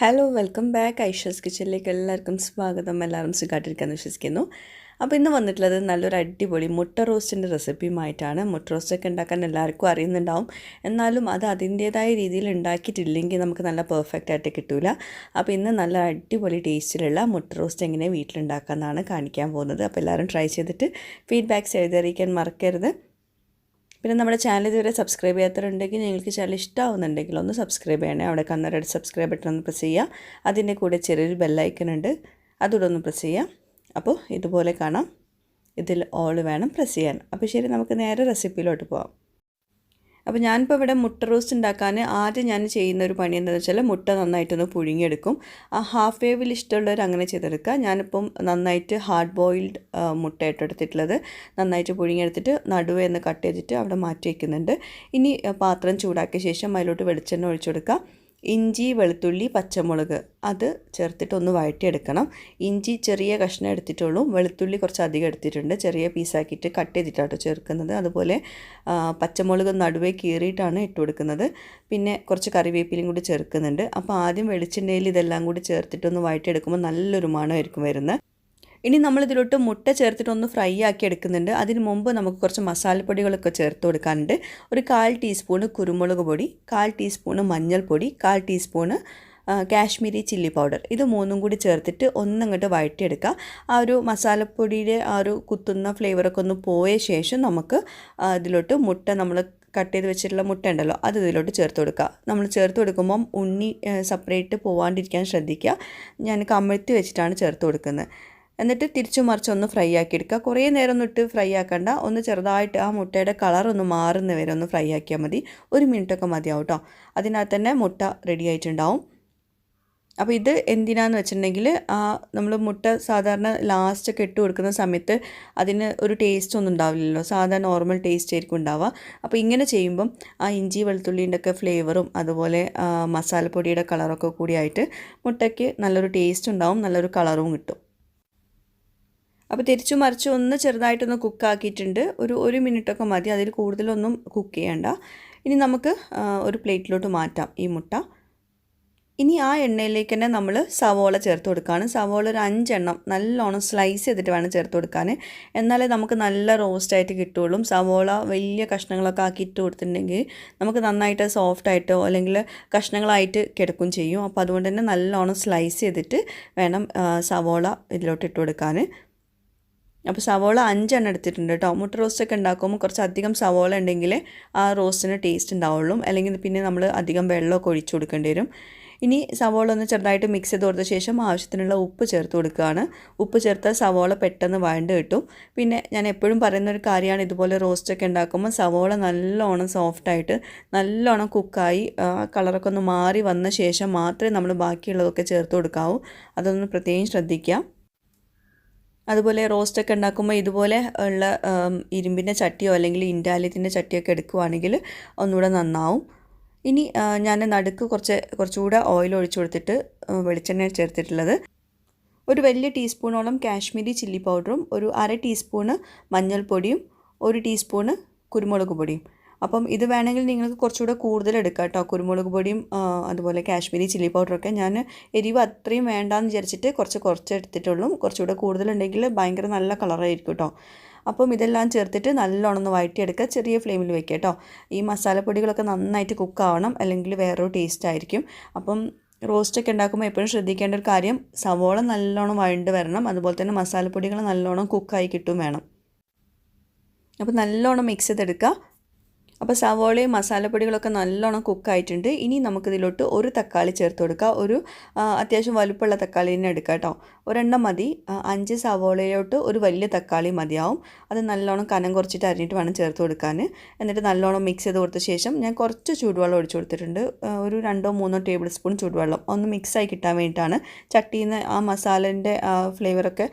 Hello welcome back Aisha's കിച്ചണിലേക്ക് എല്ലാവർക്കും സ്വാഗതം. എല്ലാവരും സുഖമായിട്ടിരിക്കാമെന്ന് വിശ്വസിക്കുന്നു. അപ്പോൾ ഇന്ന് വന്നിട്ടുള്ളത് നല്ലൊരു അടിപൊളി മുട്ട റോസ്റ്റിൻ്റെ റെസിപ്പിയുമായിട്ടാണ്. മുട്ട റോസ്റ്റൊക്കെ ഉണ്ടാക്കാൻ എല്ലാവർക്കും അറിയുന്നുണ്ടാവും, എന്നാലും അത് അതിൻ്റേതായ രീതിയിൽ ഉണ്ടാക്കിയിട്ടില്ലെങ്കിൽ നമുക്ക് നല്ല പെർഫെക്റ്റ് ആയിട്ട് കിട്ടില്ല. അപ്പോൾ ഇന്ന് നല്ല അടിപൊളി ടേസ്റ്റിലുള്ള മുട്ട റോസ്റ്റ് എങ്ങനെ വീട്ടിലുണ്ടാക്കാമെന്നാണ് കാണിക്കാൻ പോകുന്നത്. അപ്പോൾ എല്ലാവരും ട്രൈ ചെയ്തിട്ട് ഫീഡ്ബാക്ക്സ് എഴുതിയറിയിക്കാൻ മറക്കരുത്. പിന്നെ നമ്മുടെ ചാനൽ ഇതുവരെ സബ്സ്ക്രൈബ് ചെയ്യാത്തവരുണ്ടെങ്കിൽ നിങ്ങൾക്ക് ചാനൽ ഇഷ്ടമാവുന്നുണ്ടെങ്കിൽ ഒന്ന് സബ്സ്ക്രൈബ് ചെയ്യണേ. അവിടെ കന്ന റെഡ് സബ്സ്ക്രൈബ് ബട്ടൺ ഒന്ന് പ്രസ് ചെയ്യുക. അതിൻ്റെ കൂടെ ചെറിയൊരു ബെല്ലൈക്കൺ ഉണ്ട്, അതുകൂടെ ഒന്ന് പ്രസ് ചെയ്യുക. അപ്പോൾ ഇതുപോലെ കാണാം. ഇതിൽ ഓൾ വേണം പ്രസ് ചെയ്യാൻ. അപ്പോൾ ശരി, നമുക്ക് നേരെ റെസിപ്പിയിലോട്ട് പോകാം. അപ്പോൾ ഞാനിപ്പോൾ ഇവിടെ മുട്ട റോസ്റ്റ് ഉണ്ടാക്കാൻ ആദ്യം ഞാൻ ചെയ്യുന്ന ഒരു പണി എന്താണെന്ന് വെച്ചാൽ മുട്ട നന്നായിട്ടൊന്ന് പുഴുങ്ങിയെടുക്കും. ആ ഹാഫ് വേവിൽ ഇഷ്ടമുള്ളവർ അങ്ങനെ ചെയ്തെടുക്കുക. ഞാനിപ്പം നന്നായിട്ട് ഹാർഡ് ബോയിൽഡ് മുട്ടയായിട്ട് എടുത്തിട്ടുള്ളത്. നന്നായിട്ട് പുഴുങ്ങിയെടുത്തിട്ട് നടുവേ ഒന്ന് കട്ട് ചെയ്തിട്ട് അവിടെ മാറ്റി വയ്ക്കുന്നുണ്ട്. ഇനി പാത്രം ചൂടാക്കിയ ശേഷം അതിലോട്ട് വെളിച്ചെണ്ണ ഒഴിച്ചു കൊടുക്കുക. ഇഞ്ചി, വെളുത്തുള്ളി, പച്ചമുളക് അത് ചേർത്തിട്ട് ഒന്ന് വഴറ്റിയെടുക്കണം. ഇഞ്ചി ചെറിയ കഷ്ണം എടുത്തിട്ടുള്ളൂ, വെളുത്തുള്ളി കുറച്ച് അധികം എടുത്തിട്ടുണ്ട്. ചെറിയ പീസാക്കിയിട്ട് കട്ട് ചെയ്തിട്ടാണ് ചേർക്കുന്നത്. അതുപോലെ പച്ചമുളക് നടുവേ കീറിയിട്ടാണ് ഇട്ട് കൊടുക്കുന്നത്. പിന്നെ കുറച്ച് കറിവേപ്പിലയും കൂടി ചേർക്കുന്നുണ്ട്. അപ്പോൾ ആദ്യം വെളിച്ചെണ്ണയിൽ ഇതെല്ലാം കൂടി ചേർത്തിട്ടൊന്ന് വഴറ്റിയെടുക്കുമ്പോൾ നല്ലൊരു മണമായിരിക്കും വരുന്നത്. ഇനി നമ്മളിതിലോട്ട് മുട്ട ചേർത്തിട്ടൊന്ന് ഫ്രൈ ആക്കി എടുക്കുന്നുണ്ട്. അതിന് മുമ്പ് നമുക്ക് കുറച്ച് മസാലപ്പൊടികളൊക്കെ ചേർത്ത് കൊടുക്കാനുണ്ട്. ഒരു 1/4 ടീസ്പൂണ് കുരുമുളക് പൊടി, 1/4 ടീസ്പൂണ് മഞ്ഞൾപ്പൊടി, 1/4 ടീസ്പൂണ് കാശ്മീരി ചില്ലി പൗഡർ. ഇത് മൂന്നും കൂടി ചേർത്തിട്ട് ഒന്നങ്ങോട്ട് വഴറ്റിയെടുക്കുക. ആ ഒരു മസാലപ്പൊടിയുടെ ആ ഒരു കുത്തുന്ന ഫ്ലേവറൊക്കെ ഒന്ന് പോയ ശേഷം നമുക്ക് ഇതിലോട്ട് മുട്ട നമ്മൾ കട്ട് ചെയ്ത് വെച്ചിട്ടുള്ള മുട്ട ഉണ്ടല്ലോ, അത് ഇതിലോട്ട് ചേർത്ത് കൊടുക്കുക. നമ്മൾ ചേർത്ത് കൊടുക്കുമ്പം ഉണ്ണി സെപ്പറേറ്റ് പോവാണ്ടിരിക്കാൻ ശ്രദ്ധിക്കുക. ഞാൻ കമഴ്ത്തി വെച്ചിട്ടാണ് ചേർത്ത് കൊടുക്കുന്നത്. എന്നിട്ട് തിരിച്ചു മറിച്ച് ഒന്ന് ഫ്രൈ ആക്കി എടുക്കുക. കുറേ നേരം ഒന്നും ഇട്ട് ഫ്രൈ ആക്കണ്ട, ഒന്ന് ചെറുതായിട്ട് ആ മുട്ടയുടെ കളറൊന്ന് മാറുന്ന വരെ ഒന്ന് ഫ്രൈ ആക്കിയാൽ മതി. 1 മിനിറ്റൊക്കെ മതിയാവും കേട്ടോ. അതിനകത്ത് തന്നെ മുട്ട റെഡി ആയിട്ടുണ്ടാവും. അപ്പോൾ ഇത് എന്തിനാന്ന് വെച്ചിട്ടുണ്ടെങ്കിൽ നമ്മൾ മുട്ട സാധാരണ ലാസ്റ്റൊക്കെ ഇട്ട് കൊടുക്കുന്ന സമയത്ത് അതിന് ഒരു ടേസ്റ്റ് ഒന്നും ഉണ്ടാവില്ലല്ലോ, സാധാരണ നോർമൽ ടേസ്റ്റ് ആയിരിക്കും ഉണ്ടാവുക. അപ്പോൾ ഇങ്ങനെ ചെയ്യുമ്പം ആ ഇഞ്ചി വെളുത്തുള്ളിൻ്റെ ഒക്കെ ഫ്ലേവറും അതുപോലെ മസാലപ്പൊടിയുടെ കളറൊക്കെ കൂടിയായിട്ട് മുട്ടയ്ക്ക് നല്ലൊരു ടേസ്റ്റ് ഉണ്ടാവും, നല്ലൊരു കളറും കിട്ടും. അപ്പോൾ തിരിച്ചു മറിച്ച് ഒന്ന് ചെറുതായിട്ടൊന്ന് കുക്കാക്കിയിട്ടുണ്ട്. ഒരു മിനിറ്റൊക്കെ മതി, അതിൽ കൂടുതലൊന്നും കുക്ക് ചെയ്യണ്ട. ഇനി നമുക്ക് ഒരു പ്ലേറ്റിലോട്ട് മാറ്റാം ഈ മുട്ട. ഇനി ആ എണ്ണയിലേക്ക് തന്നെ നമ്മൾ സവോള ചേർത്ത് കൊടുക്കുകയാണ്. സവോള ഒരു 5 എണ്ണം നല്ലോണം സ്ലൈസ് ചെയ്തിട്ട് വേണം ചേർത്ത് കൊടുക്കാൻ, എന്നാലേ നമുക്ക് നല്ല റോസ്റ്റായിട്ട് കിട്ടുള്ളൂ. സവോള വലിയ കഷ്ണങ്ങളൊക്കെ ആക്കി ഇട്ട് കൊടുത്തിട്ടുണ്ടെങ്കിൽ നമുക്ക് നന്നായിട്ട് സോഫ്റ്റായിട്ടോ അല്ലെങ്കിൽ കഷ്ണങ്ങളായിട്ട് കിടക്കും ചെയ്യും. അപ്പോൾ അതുകൊണ്ട് തന്നെ നല്ലോണം സ്ലൈസ് ചെയ്തിട്ട് വേണം സവോള ഇതിലോട്ട് ഇട്ട് കൊടുക്കാൻ. അപ്പോൾ സവോള 5 എണ്ണം എടുത്തിട്ടുണ്ട് കേട്ടോ. മുട്ട റോസ്റ്റൊക്കെ ഉണ്ടാക്കുമ്പോൾ കുറച്ച് അധികം സവോള ഉണ്ടെങ്കിൽ ആ റോസ്റ്റിന് ടേസ്റ്റ് ഉണ്ടാവുള്ളൂ, അല്ലെങ്കിൽ പിന്നെ നമ്മൾ അധികം വെള്ളമൊക്കെ ഒഴിച്ചു കൊടുക്കേണ്ടി വരും. ഇനി സവോള ഒന്ന് ചെറുതായിട്ട് മിക്സ് ചെയ്ത് കൊടുത്ത ശേഷം ആവശ്യത്തിനുള്ള ഉപ്പ് ചേർത്ത് കൊടുക്കുകയാണ്. ഉപ്പ് ചേർത്താൽ സവോള പെട്ടെന്ന് വഴണ്ട് കിട്ടും. പിന്നെ ഞാൻ എപ്പോഴും പറയുന്നൊരു കാര്യമാണ്, ഇതുപോലെ റോസ്റ്റൊക്കെ ഉണ്ടാക്കുമ്പോൾ സവോള നല്ലോണം സോഫ്റ്റായിട്ട് നല്ലോണം കുക്കായി കളറൊക്കെ ഒന്ന് മാറി വന്ന ശേഷം മാത്രമേ നമ്മൾ ബാക്കിയുള്ളതൊക്കെ ചേർത്ത് കൊടുക്കാവൂ. അതൊന്ന് പ്രത്യേകം ശ്രദ്ധിക്കുക. അതുപോലെ റോസ്റ്റൊക്കെ ഉണ്ടാക്കുമ്പോൾ ഇതുപോലെ ഉള്ള ഇരുമ്പിൻ്റെ ചട്ടിയോ അല്ലെങ്കിൽ ഇൻഡാലിയത്തിൻ്റെ ചട്ടിയൊക്കെ എടുക്കുവാണെങ്കിൽ ഒന്നുകൂടെ നന്നാവും. ഇനി ഞാൻ നടുക്ക് കുറച്ചുകൂടെ ഓയിൽ ഒഴിച്ചു കൊടുത്തിട്ട് വെളിച്ചെണ്ണ ചേർത്തിട്ടുള്ളത്. ഒരു വലിയ ടീസ്പൂണോളം കാശ്മീരി ചില്ലി പൗഡറും, ഒരു 1/2 ടീസ്പൂണ് മഞ്ഞൾപ്പൊടിയും, 1 ടീസ്പൂണ് കുരുമുളക് പൊടിയും. അപ്പം ഇത് വേണമെങ്കിൽ നിങ്ങൾക്ക് കുറച്ചുകൂടെ കൂടുതൽ എടുക്കാം കേട്ടോ, കുരുമുളക് പൊടിയും അതുപോലെ കാശ്മീരി ചില്ലി പൗഡറൊക്കെ. ഞാൻ എരിവ് അത്രയും വേണ്ടാന്ന് വിചാരിച്ചിട്ട് കുറച്ച് എടുത്തിട്ടുള്ളൂ. കുറച്ചുകൂടെ കൂടുതലുണ്ടെങ്കിൽ ഭയങ്കര നല്ല കളറായിരിക്കും കേട്ടോ. അപ്പം ഇതെല്ലാം ചേർത്തിട്ട് നല്ലോണം ഒന്ന് വഴറ്റിയെടുക്കുക. ചെറിയ ഫ്ലെയിമിൽ വെക്കുക കേട്ടോ. ഈ മസാലപ്പൊടികളൊക്കെ നന്നായിട്ട് കുക്കാവണം, അല്ലെങ്കിൽ വേറൊരു ടേസ്റ്റ് ആയിരിക്കും. അപ്പം റോസ്റ്റൊക്കെ ഉണ്ടാക്കുമ്പോൾ എപ്പോഴും ശ്രദ്ധിക്കേണ്ട ഒരു കാര്യം, സവോള നല്ലോണം വഴണ്ട് വരണം, അതുപോലെ തന്നെ മസാലപ്പൊടികൾ നല്ലോണം കുക്കായി കിട്ടും വേണം. അപ്പോൾ നല്ലോണം മിക്സ് ചെയ്തെടുക്കുക. അപ്പോൾ സവോളയും മസാലപ്പൊടികളൊക്കെ നല്ലോണം കുക്കായിട്ടുണ്ട്. ഇനി നമുക്കിതിലോട്ട് ഒരു തക്കാളി ചേർത്ത് കൊടുക്കുക. ഒരു അത്യാവശ്യം വലുപ്പമുള്ള തക്കാളി തന്നെ എടുക്കുക കേട്ടോ. ഒരെണ്ണം മതി. 5 സവോളയിലോട്ട് ഒരു വലിയ തക്കാളി മതിയാവും. അത് നല്ലോണം കനം കുറച്ചിട്ട് അരിഞ്ഞിട്ട് വേണം ചേർത്ത് കൊടുക്കാൻ. എന്നിട്ട് നല്ലോണം മിക്സ് ചെയ്ത് കൊടുത്ത ശേഷം ഞാൻ കുറച്ച് ചൂടുവെള്ളം ഒഴിച്ചു കൊടുത്തിട്ടുണ്ട്. ഒരു 2-3 ടേബിൾ സ്പൂൺ ചൂടുവെള്ളം ഒന്ന് മിക്സായി കിട്ടാൻ വേണ്ടിയിട്ടാണ്. ചട്ടിയിൽ നിന്ന് ആ മസാലേൻ്റെ ഫ്ലേവറൊക്കെ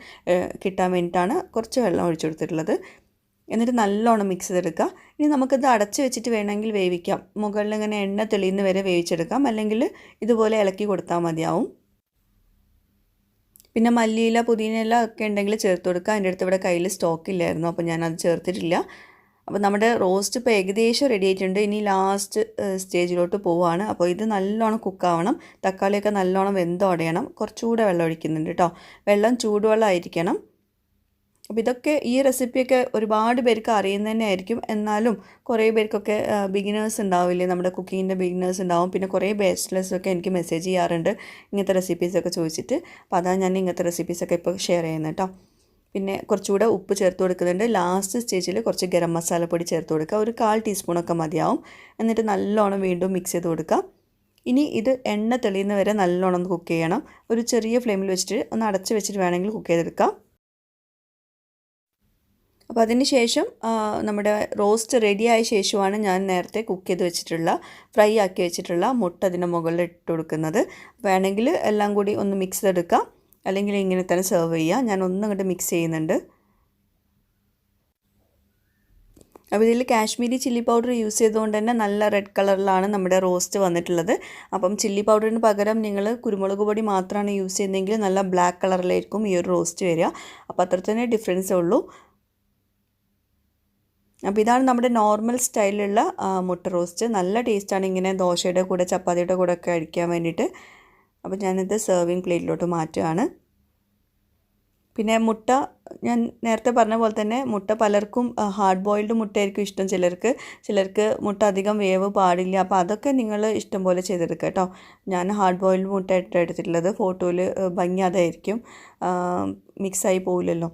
കിട്ടാൻ വേണ്ടിയിട്ടാണ് കുറച്ച് വെള്ളം ഒഴിച്ചു കൊടുത്തിട്ടുള്ളത്. എന്നിട്ട് നല്ലോണം മിക്സ് ചെയ്തെടുക്കുക. ഇനി നമുക്കിത് അടച്ച് വെച്ചിട്ട് വേണമെങ്കിൽ വേവിക്കാം. മുകളിൽ ഇങ്ങനെ എണ്ണ തെളിയുന്ന വരെ വേവിച്ചെടുക്കാം, അല്ലെങ്കിൽ ഇതുപോലെ ഇളക്കി കൊടുത്താൽ മതിയാവും. പിന്നെ മല്ലിയില, പുതിനയില ഒക്കെ ഉണ്ടെങ്കിൽ ചേർത്ത് കൊടുക്കുക. എൻ്റെ അടുത്ത് ഇവിടെ കയ്യിൽ സ്റ്റോക്ക് ഇല്ലായിരുന്നു, അപ്പോൾ ഞാനത് ചേർത്തിട്ടില്ല. അപ്പോൾ നമ്മുടെ റോസ്റ്റ് ഇപ്പോൾ ഏകദേശം റെഡി ആയിട്ടുണ്ട്. ഇനി ലാസ്റ്റ് സ്റ്റേജിലോട്ട് പോവുകയാണ്. അപ്പോൾ ഇത് നല്ലോണം കുക്കാവണം. തക്കാളിയൊക്കെ നല്ലോണം വെന്തുടയണം. കുറച്ചുകൂടെ വെള്ളം ഒഴിക്കുന്നുണ്ട് കേട്ടോ. വെള്ളം ചൂടുവെള്ളമായിരിക്കണം. അപ്പോൾ ഇതൊക്കെ ഈ റെസിപ്പിയൊക്കെ ഒരുപാട് പേർക്ക് അറിയുന്നത് തന്നെ ആയിരിക്കും. എന്നാലും കുറേ പേർക്കൊക്കെ ബിഗിനേഴ്സ് ഉണ്ടാവില്ലേ, നമ്മുടെ കുക്കിങ്ങിൻ്റെ ബിഗിനേഴ്സ് ഉണ്ടാവും. പിന്നെ കുറേ ബാച്ചിലേഴ്സൊക്കെ എനിക്ക് മെസ്സേജ് ചെയ്യാറുണ്ട് ഇങ്ങനത്തെ റെസിപ്പീസൊക്കെ ചോദിച്ചിട്ട്. അപ്പോൾ അതാണ് ഞാൻ ഇങ്ങനത്തെ റെസിപ്പീസൊക്കെ ഇപ്പോൾ ഷെയർ ചെയ്യുന്നത് കേട്ടോ. പിന്നെ കുറച്ചുകൂടെ ഉപ്പ് ചേർത്ത് കൊടുക്കുന്നുണ്ട്. ലാസ്റ്റ് സ്റ്റേജിൽ കുറച്ച് ഗരം മസാലപ്പൊടി ചേർത്ത് കൊടുക്കുക. ഒരു 1/4 ടീസ്പൂണൊക്കെ മതിയാവും. എന്നിട്ട് നല്ലോണം വീണ്ടും മിക്സ് ചെയ്ത് കൊടുക്കുക. ഇനി ഇത് എണ്ണ തെളിയുന്ന വരെ നല്ലോണം ഒന്ന് കുക്ക് ചെയ്യണം. ഒരു ചെറിയ ഫ്ലെയിമിൽ വെച്ചിട്ട് ഒന്ന് അടച്ച് വെച്ചിട്ട് വേണമെങ്കിൽ കുക്ക് ചെയ്തെടുക്കാം. അപ്പോൾ അതിന് ശേഷം നമ്മുടെ റോസ്റ്റ് റെഡിയായ ശേഷമാണ് ഞാൻ നേരത്തെ കുക്ക് ചെയ്ത് വെച്ചിട്ടുള്ള ഫ്രൈ ആക്കി വെച്ചിട്ടുള്ള മുട്ട അതിൻ്റെ മുകളിൽ ഇട്ട് കൊടുക്കുന്നത്. വേണമെങ്കിൽ എല്ലാം കൂടി ഒന്ന് മിക്സ് ചെയ്തെടുക്കാം, അല്ലെങ്കിൽ ഇങ്ങനെ തന്നെ സെർവ് ചെയ്യുക. ഞാൻ ഒന്നങ്ങോട്ട് മിക്സ് ചെയ്യുന്നുണ്ട്. അപ്പോൾ ഇതിൽ കാശ്മീരി ചില്ലി പൗഡർ യൂസ് ചെയ്തുകൊണ്ട് തന്നെ നല്ല റെഡ് കളറിലാണ് നമ്മുടെ റോസ്റ്റ് വന്നിട്ടുള്ളത്. അപ്പം ചില്ലി പൗഡറിന് പകരം നിങ്ങൾ കുരുമുളക് പൊടി മാത്രമാണ് യൂസ് ചെയ്യുന്നതെങ്കിൽ നല്ല ബ്ലാക്ക് കളറിലായിരിക്കും ഈ ഒരു റോസ്റ്റ് വരിക. അപ്പോൾ അത്ര തന്നെ ഡിഫറൻസേ ഉള്ളൂ. അപ്പോൾ ഇതാണ് നമ്മുടെ നോർമൽ സ്റ്റൈലിലുള്ള മുട്ട റോസ്റ്റ്. നല്ല ടേസ്റ്റാണ് ഇങ്ങനെ ദോശയുടെ കൂടെ ചപ്പാത്തിയുടെ കൂടെ ഒക്കെ കഴിക്കാൻ വേണ്ടിയിട്ട്. അപ്പോൾ ഞാനിത് സെർവിങ് പ്ലേറ്റിലോട്ട് മാറ്റുകയാണ്. പിന്നെ മുട്ട ഞാൻ നേരത്തെ പറഞ്ഞ പോലെ തന്നെ മുട്ട പലർക്കും ഹാർഡ് ബോയിൽഡ് മുട്ടയായിരിക്കും ഇഷ്ടം. ചിലർക്ക് മുട്ട അധികം വേവ് പാടില്ല. അപ്പോൾ അതൊക്കെ നിങ്ങൾ ഇഷ്ടം പോലെ ചെയ്തെടുക്കുക കേട്ടോ. ഞാൻ ഹാർഡ് ബോയിൽഡ് മുട്ട എടുത്തിട്ടുള്ളത്. ഫോട്ടോയിൽ ഭംഗി അതായിരിക്കും, മിക്സായി പോവില്ലല്ലോ.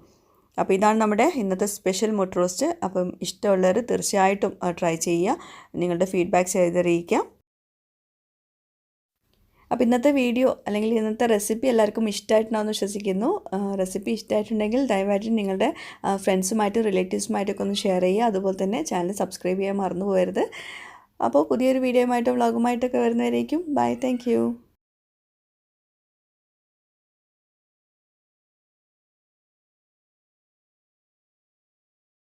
അപ്പോൾ ഇതാണ് നമ്മുടെ ഇന്നത്തെ സ്പെഷ്യൽ മുട്ട റോസ്റ്റ്. അപ്പം ഇഷ്ടമുള്ളവർ തീർച്ചയായിട്ടും ട്രൈ ചെയ്യുക. നിങ്ങളുടെ ഫീഡ്ബാക്ക്സ് എഴുതിയിരിക്കാം. അപ്പോൾ ഇന്നത്തെ വീഡിയോ അല്ലെങ്കിൽ ഇന്നത്തെ റെസിപ്പി എല്ലാവർക്കും ഇഷ്ടമായിട്ടുണ്ടാവുമെന്ന് വിശ്വസിക്കുന്നു. റെസിപ്പി ഇഷ്ടമായിട്ടുണ്ടെങ്കിൽ ദയവായിട്ട് നിങ്ങളുടെ ഫ്രണ്ട്സുമായിട്ടും റിലേറ്റീവ്സുമായിട്ടൊക്കെ ഒന്ന് ഷെയർ ചെയ്യുക. അതുപോലെ തന്നെ ചാനൽ സബ്സ്ക്രൈബ് ചെയ്യാൻ മറന്നു പോകരുത്. അപ്പോൾ പുതിയൊരു വീഡിയോയുമായിട്ടും വ്ളോഗുമായിട്ടൊക്കെ വരുന്നവരേക്കും ബൈ. Thank you.